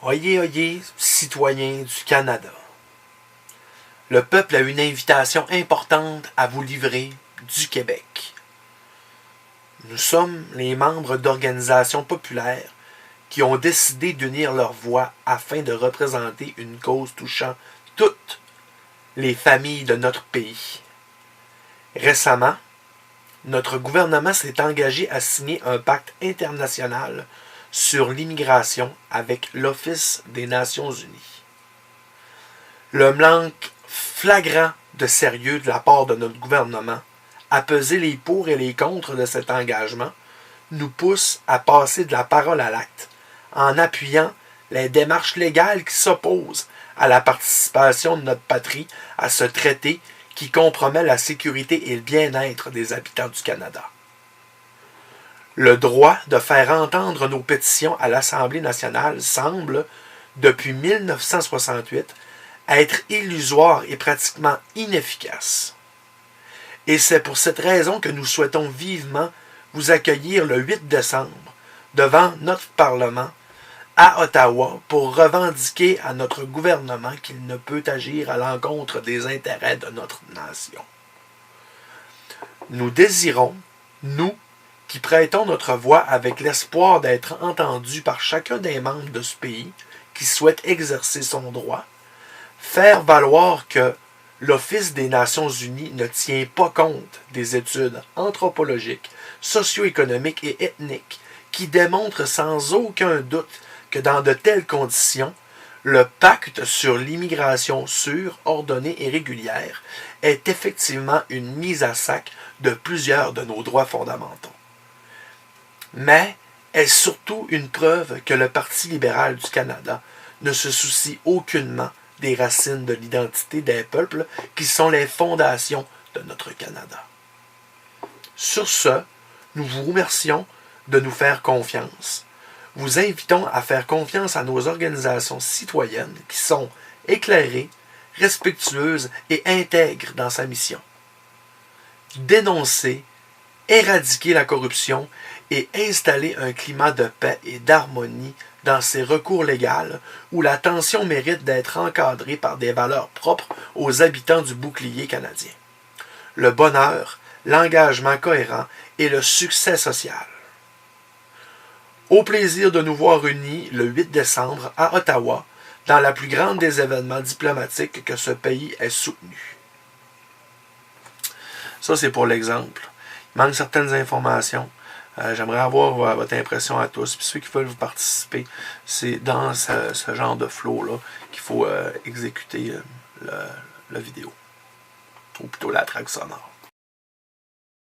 Oyez, oyez, citoyens du Canada. Le peuple a une invitation importante à vous livrer du Québec. Nous sommes les membres d'organisations populaires qui ont décidé d'unir leurs voix afin de représenter une cause touchant toutes les familles de notre pays. Récemment, notre gouvernement s'est engagé à signer un pacte international sur l'immigration avec l'Office des Nations Unies. Le manque flagrant de sérieux de la part de notre gouvernement à peser les pour et les contre de cet engagement nous pousse à passer de la parole à l'acte en appuyant les démarches légales qui s'opposent à la participation de notre patrie à ce traité qui compromet la sécurité et le bien-être des habitants du Canada. Le droit de faire entendre nos pétitions à l'Assemblée nationale semble, depuis 1968, être illusoire et pratiquement inefficace. Et c'est pour cette raison que nous souhaitons vivement vous accueillir le 8 décembre devant notre Parlement à Ottawa pour revendiquer à notre gouvernement qu'il ne peut agir à l'encontre des intérêts de notre nation. Nous désirons, nous, qui prêtons notre voix avec l'espoir d'être entendus par chacun des membres de ce pays qui souhaite exercer son droit, faire valoir que l'Office des Nations Unies ne tient pas compte des études anthropologiques, socio-économiques et ethniques qui démontrent sans aucun doute que dans de telles conditions, le pacte sur l'immigration sûre, ordonnée et régulière est effectivement une mise à sac de plusieurs de nos droits fondamentaux. Mais est surtout une preuve que le Parti libéral du Canada ne se soucie aucunement des racines de l'identité des peuples qui sont les fondations de notre Canada. Sur ce, nous vous remercions de nous faire confiance. Vous invitons à faire confiance à nos organisations citoyennes qui sont éclairées, respectueuses et intègres dans sa mission. Dénoncer, éradiquer la corruption et installer un climat de paix et d'harmonie dans ces recours légaux où la tension mérite d'être encadrée par des valeurs propres aux habitants du bouclier canadien. Le bonheur, l'engagement cohérent et le succès social. Au plaisir de nous voir unis le 8 décembre à Ottawa dans la plus grande des événements diplomatiques que ce pays ait soutenu. Ça, c'est pour l'exemple. Il manque certaines informations. J'aimerais avoir votre impression à tous. Puis ceux qui veulent vous participer, c'est dans ce genre de flow-là qu'il faut exécuter la vidéo. Ou plutôt la track sonore.